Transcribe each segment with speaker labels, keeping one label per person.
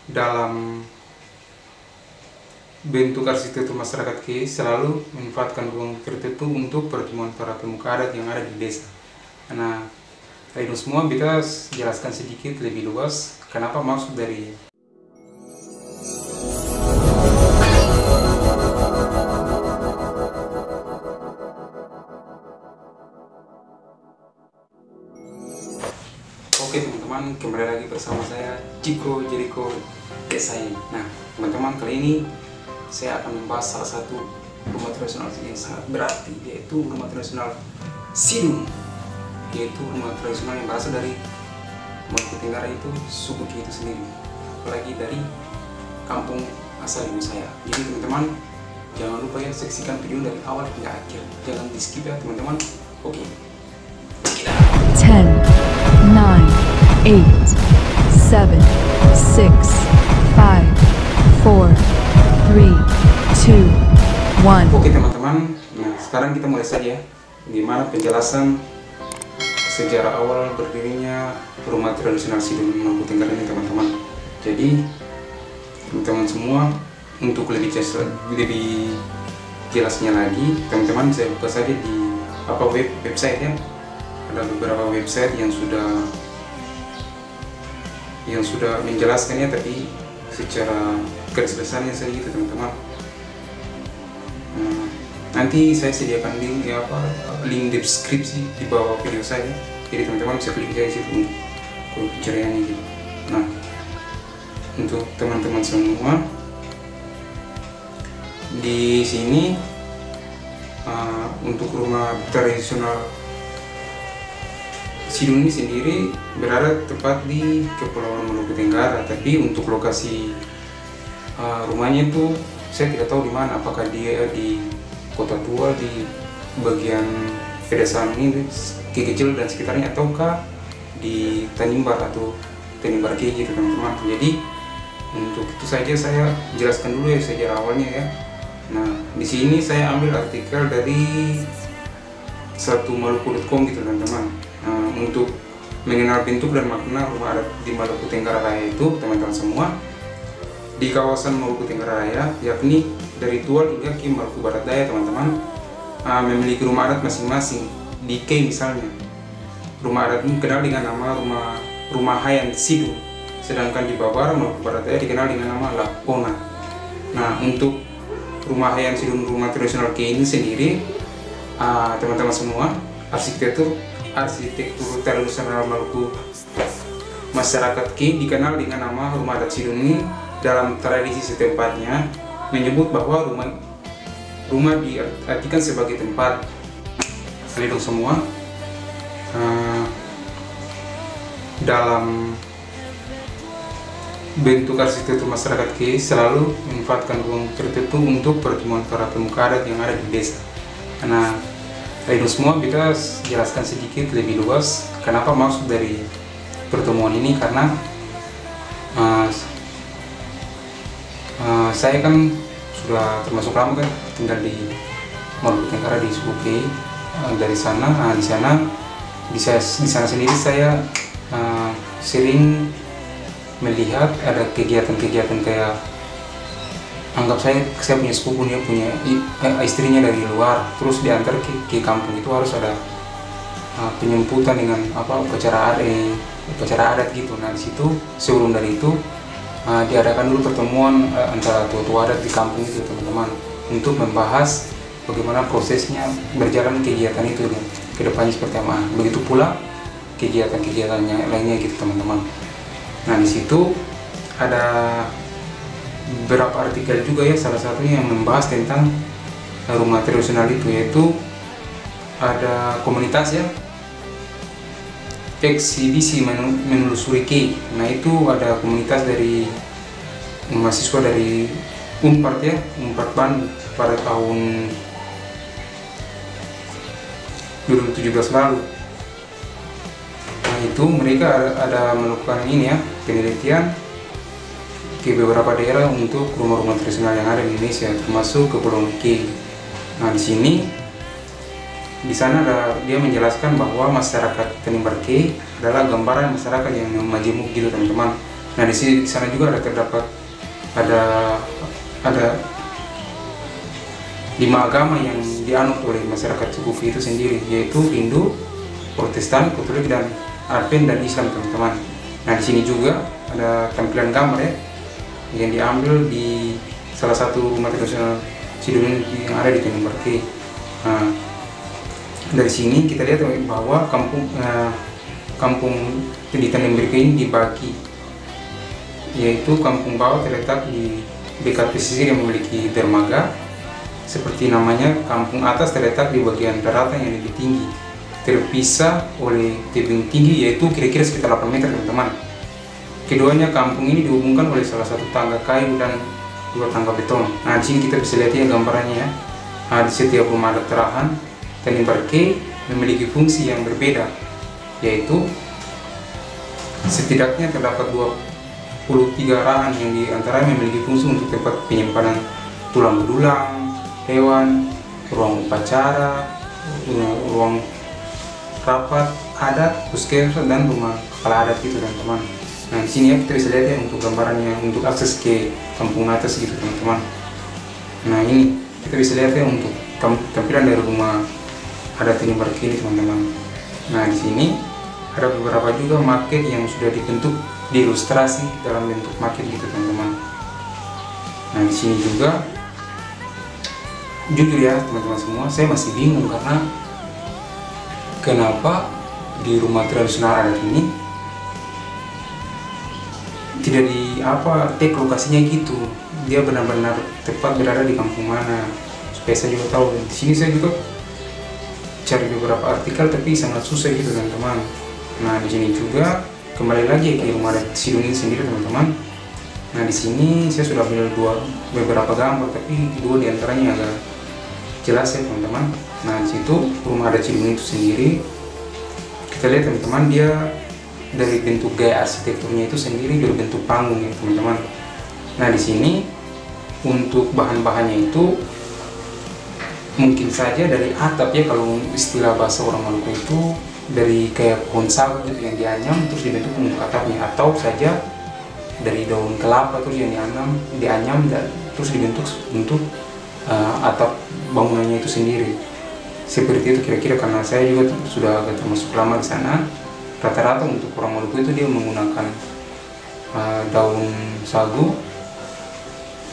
Speaker 1: dalam bentuk arsitektur masyarakat Kei selalu memanfaatkan ruang tertentu untuk pertemuan para pemuka adat yang ada di desa. Nah, itu semua kita jelaskan sedikit lebih luas kenapa maksud dari Oke teman-teman, kembali lagi bersama saya Ciko Jericho Desai. Nah teman-teman, kali ini saya akan membahas salah satu rumah tradisional yang sangat berarti, yaitu rumah tradisional Sidung, yaitu rumah tradisional yang berasal dari Maluku Tenggara, itu suku Kei itu sendiri, apalagi dari kampung asal ibu saya. Jadi teman-teman, jangan lupa ya saksikan video dari awal hingga akhir, jangan di skip ya teman-teman. Oke,
Speaker 2: 10, 9, 8, 7, 6, 5, 4, 3, 2, 1.
Speaker 1: Oke teman-teman, nah sekarang kita mulai saja gimana penjelasan sejarah awal berdirinya rumah tradisional Sidung Maluku Tenggara ini teman-teman. Jadi teman-teman semua, untuk lebih jelasnya lagi, teman-teman saya buka saja di website ya. Ada beberapa website yang sudah menjelaskannya, tapi secara garis besarnya saja gitu teman-teman. Nanti saya sediakan link deskripsi di bawah video saya, jadi teman-teman bisa klik di situ untuk pencariannya gitu. Nah, untuk teman-teman semua di sini untuk rumah tradisional Sidung ini sendiri berada tepat di Kepulauan Maluku Tenggara, tapi untuk lokasi rumahnya itu saya tidak tahu di mana, apakah dia di Kota Tua di bagian pedesaan ini Kecil dan sekitarnya, ataukah di Tanimbar atau Tanimbar Kei gitu teman-teman. Jadi untuk itu saja saya jelaskan dulu ya sejarah awalnya ya. Nah, di sini saya ambil artikel dari satumaluku.com gitu teman-teman. Untuk mengenal bentuk dan makna rumah adat di Maluku Tenggara Raya itu teman-teman semua, di kawasan Maluku Tenggara Raya, yakni dari Tual hingga ke Maluku Barat Daya teman-teman, memiliki rumah adat masing-masing. Di Kei misalnya, rumah adat ini dikenal dengan nama rumah Hayan Sidung, sedangkan di Babara Maluku Barat Daya dikenal dengan nama Lapona. Nah, untuk rumah Hayan Sidung, rumah tradisional Kei ini sendiri, teman-teman semua, arsitektur tradisional Maluku masyarakat Kei dikenal dengan nama rumah adat Sidung ini. Dalam tradisi setempatnya menyebut bahwa rumah diartikan sebagai tempat hidup semua. Dalam bentuk arsitektur masyarakat Kei selalu memanfaatkan ruang tertentu untuk pertemuan para pemuka adat yang ada di desa. Nah, itu semua kita jelaskan sedikit lebih luas kenapa maksud dari pertemuan ini, karena saya kan sudah termasuk lama kan tinggal di Maluku Tenggara di suku Kei. Dari sana, di sana sendiri saya sering melihat ada kegiatan-kegiatan kayak, anggap saya punya sepupu, dia punya istrinya dari luar, terus diantar ke kampung, itu harus ada penyambutan dengan upacara adat gitu. Nah di situ sebelum dari itu diadakan dulu pertemuan antara tua-tua adat di kampung itu teman-teman, untuk membahas bagaimana prosesnya berjalan kegiatan itu dan kedepannya seperti apa. Begitu pula kegiatan-kegiatannya lainnya gitu teman-teman. Nah di situ ada beberapa artikel juga ya, salah satunya yang membahas tentang rumah tradisional itu, yaitu ada komunitas ya, eksibisi menelusuri Kei. Nah itu ada komunitas dari mahasiswa dari Unpad ya, Unpad Bandung pada tahun 2017 lalu. Nah itu mereka ada melakukan ini ya, penelitian ke beberapa daerah untuk rumah-rumah tradisional yang ada di Indonesia, termasuk Kepulauan Kei. Nah di sana dia menjelaskan bahwa masyarakat Tanimbar Kei adalah gambaran masyarakat yang majemuk gitu teman-teman. Nah di sana juga terdapat ada 5 agama yang dianut oleh masyarakat suku Fi itu sendiri, yaitu Hindu, Protestan, Katolik, dan Advent dan Islam, teman-teman. Nah di sini juga ada tampilan gambar ya yang diambil di salah satu rumah tradisional Sidoni yang ada di Tanjung Berke. Nah, dari sini kita lihat bahwa kampung di Tanjung Berke ini dibagi, yaitu kampung bawah terletak di dekat pesisir yang memiliki dermaga seperti namanya. Kampung atas terletak di bagian daratan yang lebih tinggi, terpisah oleh tebing tinggi yaitu kira-kira sekitar 8 meter, teman-teman. Keduanya kampung ini dihubungkan oleh salah satu tangga kayu dan 2 tangga beton. Nah di sini kita bisa lihat ya gambarannya ya. Nah, di setiap rumah adat terahan Tanjung Berke memiliki fungsi yang berbeda, yaitu setidaknya terdapat 23 rahan yang diantaranya memiliki fungsi untuk tempat penyimpanan tulang belulang hewan, ruang upacara, ruang rapat adat, puskesmas, dan rumah kepala adat gitu, teman-teman. Nah di sini ya kita bisa lihat ya untuk gambarannya untuk akses ke kampung atas gitu, teman-teman. Nah ini kita bisa lihat ya untuk tampilan dari rumah adat Tanjung Berke ini, teman-teman. Nah di sini ada beberapa juga maket yang sudah dibentuk, diilustrasi dalam bentuk maket gitu, teman-teman. Nah di sini juga jujur ya teman-teman semua, saya masih bingung karena kenapa di rumah tradisional adat ini tidak di tag lokasinya gitu, dia benar-benar tepat berada di kampung mana, supaya saya juga tahu. Di sini saya juga cari beberapa artikel tapi sangat susah gitu, teman-teman. Nah di sini juga kembali lagi ke rumah adat Sidoni sendiri, teman-teman. Nah di sini saya sudah ambil beberapa gambar, tapi 2 diantaranya agak jelas ya, teman-teman. Nah di situ rumah adat Sidoni itu sendiri, kita lihat teman-teman, dia dari bentuk gaya arsitekturnya itu sendiri berbentuk panggung ya, teman-teman. Nah di sini untuk bahan-bahannya itu mungkin saja dari atap ya, kalau istilah bahasa orang Maluku itu dari kayak pohon sagu gitu yang dianyam terus dibentuk untuk atapnya, atau saja dari daun kelapa terus yang dianyam dan terus dibentuk untuk atap bangunannya itu sendiri. Seperti itu kira-kira, karena saya juga sudah agak termasuk lama di sana. Rata-rata untuk orang Maluku itu dia menggunakan daun sagu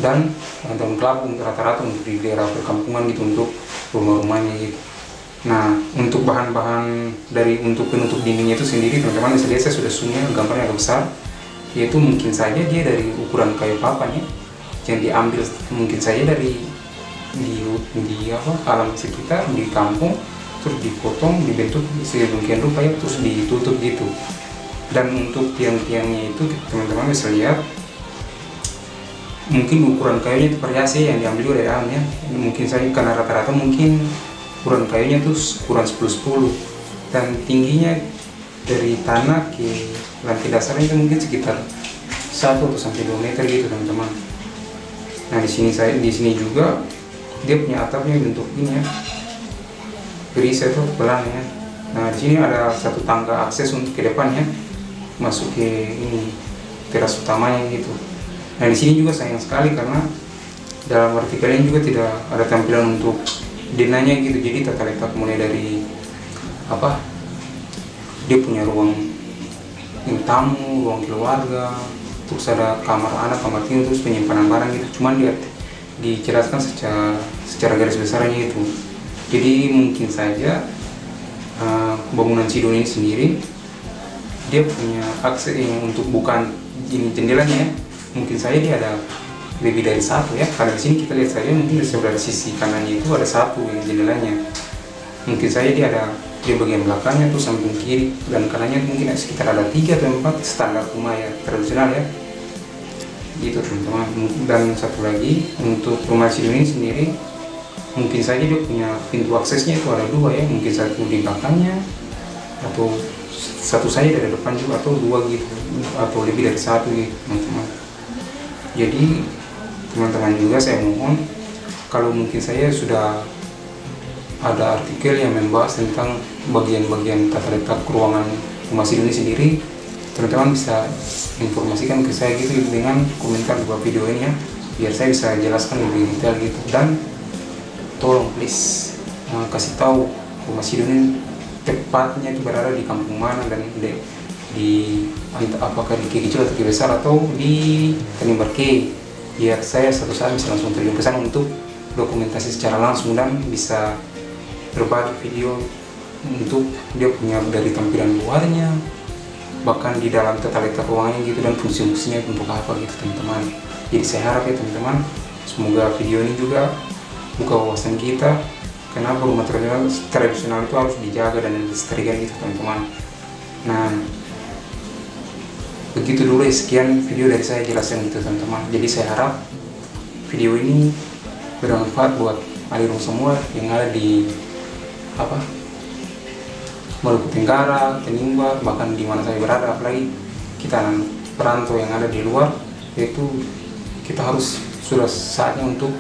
Speaker 1: dan daun kelapa rata-rata untuk di daerah perkampungan gitu, untuk rumah-rumahnya gitu. Nah untuk bahan-bahan untuk penutup dindingnya itu sendiri, teman-teman bisa lihat saya sudah zoomnya, gambarnya agak besar, yaitu mungkin saja dia dari ukuran kayu papan ya, yang diambil mungkin saja dari alam sekitar di kampung, terus dipotong dibentuk sedemikian rupa ya, terus ditutup gitu. Dan untuk tiang-tiangnya itu teman-teman bisa lihat mungkin ukuran kayunya itu variasi yang diambil juga dari alamnya. Mungkin saja karena rata-rata mungkin ukuran kayunya tuh ukuran 10-10 dan tingginya dari tanah ke lantai dasarnya itu mungkin sekitar 1 atau sampai 2 meter gitu, teman-teman. Nah di sini juga dia punya atapnya bentuk ini ya, berisi itu pelan ya. Nah di sini ada satu tangga akses untuk ke depannya masuk ke ini teras utamanya gitu. Nah di sini juga sayang sekali karena dalam artikel ini juga tidak ada tampilan untuk denanya gitu. Jadi tata letak mulai dari dia punya ruang tamu, ruang keluarga, terus ada kamar anak, kamar tinggal, terus penyimpanan barang gitu. Cuman dia dijelaskan secara garis besarnya itu. Jadi mungkin saja bangunan Sidoni ini sendiri dia punya akses yang untuk bukan ini jendelanya ya. Mungkin saja dia ada lebih dari 1 ya. Karena di sini kita lihat saja mungkin di sebelah sisi kanannya itu ada 1 yang jendelanya. Mungkin saja dia ada di bagian belakangnya tuh samping kiri dan kanannya mungkin sekitar ada 3 atau 4 standar rumah ya tradisional ya. Gitu teman-teman. Dan satu lagi untuk rumah Sidoni ini sendiri mungkin saja dia punya pintu aksesnya itu ada 2 ya, mungkin 1 di belakangnya atau 1 saja dari depan juga, atau 2 gitu, atau lebih dari 1 gitu teman-teman. Jadi teman-teman juga saya mohon, kalau mungkin saya sudah ada artikel yang membahas tentang bagian-bagian tata letak ruangan rumah Sidoni sendiri, teman-teman bisa informasikan ke saya gitu dengan komentar di bawah video ini ya, biar saya bisa jelaskan lebih detail gitu. Dan tolong please kasih tahu rumah Sidon ini tepatnya itu berada di kampung mana, dan di apakah di Ki Kecil atau Ki Besar atau di Tanimbar K, biar saya satu saat bisa langsung terjun ke sana untuk dokumentasi secara langsung dan bisa berbagi video untuk dia punya dari tampilan luarnya, bahkan di dalam tata letak ruangannya gitu, dan fungsi-fungsinya untuk apa gitu teman-teman. Jadi saya harap ya teman-teman, semoga video ini juga buka wawasan kita kenapa rumah tradisional itu harus dijaga dan dilestarikan gitu teman-teman. Nah, begitu dulu ya, sekian video dari saya jelaskan gitu teman-teman. Jadi saya harap video ini bermanfaat buat alirung semua yang ada di Maluku Tenggara, Tanimbar, bahkan di mana saya berada. Apalagi kita perantau yang ada di luar, yaitu kita harus sudah saatnya untuk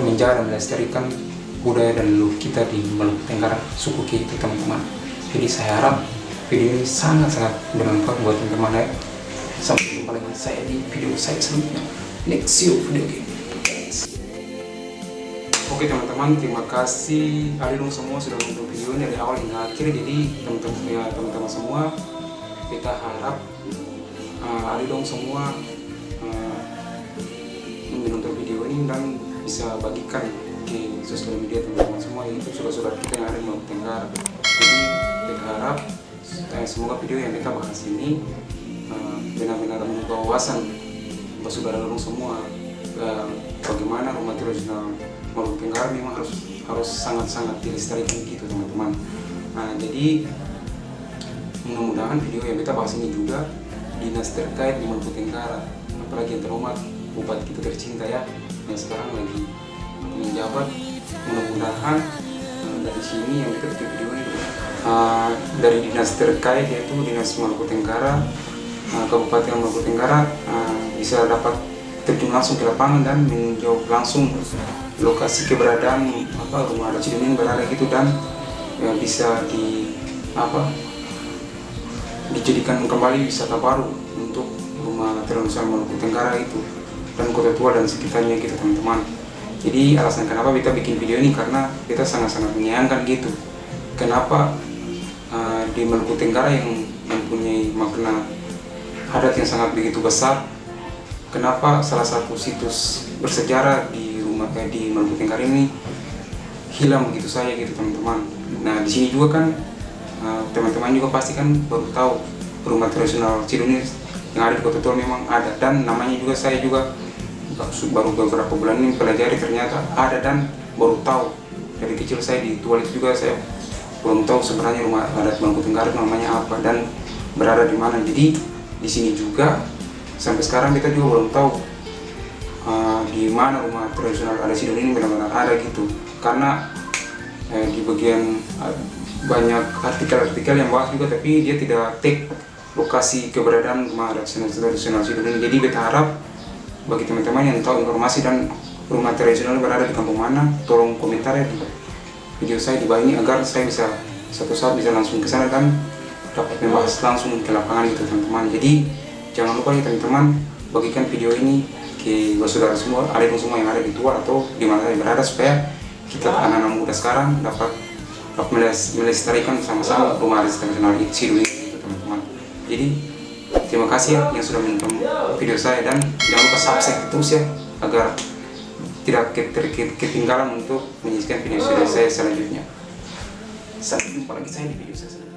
Speaker 1: menjaga dan melestarikan budaya dan leluhur kita di Maluku Tenggara, suku Ki itu teman-teman. Jadi saya harap video ini sangat-sangat bermanfaat buat teman-teman ya. Sampai jumpa lagi saya di video saya selanjutnya. Next video game. Oke teman-teman, terima kasih alirung semua sudah menonton video ini dari awal hingga akhir. Jadi teman-teman semua, kita harap alirung semua menonton video ini dan bisa bagikan di sosial media teman-teman semua, itu saudara-saudara kita yang ada di Maluku Tenggara. Jadi kita harap semoga video yang kita bahas ini benar-benar membuka wawasan buat saudara-saudara semua, bagaimana rumah tradisional Maluku Tenggara memang harus sangat-sangat dilestarikan gitu teman-teman. Nah, jadi mudah-mudahan video yang kita bahas ini juga dinas terkait di Maluku Tenggara, apalagi yang terhormat Bupati kita tercinta ya, yang sekarang lagi menjabat, mudah-mudahan dari sini yang kita bikin video ini dari dinas terkait, yaitu Dinas Maluku Tenggara, Kabupaten Maluku Tenggara, bisa dapat terjun langsung ke lapangan dan meninjau langsung lokasi keberadaan rumah adat Sidon ini berada gitu, dan bisa dijadikan kembali wisata baru untuk rumah tradisional Maluku Tenggara itu dan Kota Tua dan sekitarnya gitu teman-teman. Jadi alasan kenapa kita bikin video ini karena kita sangat-sangat menyayangkan gitu, kenapa di Maluku Tenggara yang mempunyai makna adat yang sangat begitu besar, kenapa salah satu situs bersejarah di Maluku Tenggara ini hilang begitu saja gitu teman-teman. Nah, di sini juga kan teman-teman juga pasti kan baru tahu rumah tradisional Sidon yang ada di Kota Tua memang ada, dan namanya juga saya juga baru beberapa bulan ini pelajari, ternyata ada dan baru tahu. Dari kecil saya di Tua itu juga saya belum tahu sebenarnya rumah adat Maluku Tenggara namanya apa dan berada di mana. Jadi di sini juga sampai sekarang kita juga belum tahu di mana rumah tradisional adat Sidon ini benar-benar ada gitu, karena di bagian banyak artikel-artikel yang bahas juga, tapi dia tidak take lokasi keberadaan rumah adat tradisional Sidon ini. Jadi kita harap bagi teman-teman yang tahu informasi dan rumah tradisional berada di kampung mana, tolong komentar ya di video saya di bawah ini, agar saya bisa satu saat bisa langsung ke sana dan dapat membahas langsung ke lapangan gitu teman-teman. Jadi jangan lupa ya teman-teman, bagikan video ini ke saudara semua, alirung semua yang ada di Tua atau di mana saya berada, supaya kita anak-anak muda sekarang dapat melestarikan sama-sama rumah adat tradisional Sidon itu teman-teman. Jadi terima kasih ya yang sudah menonton video saya, dan jangan lupa subscribe terus ya, agar tidak ketinggalan untuk menyaksikan video saya selanjutnya. Sampai jumpa lagi saya di video saya selanjutnya.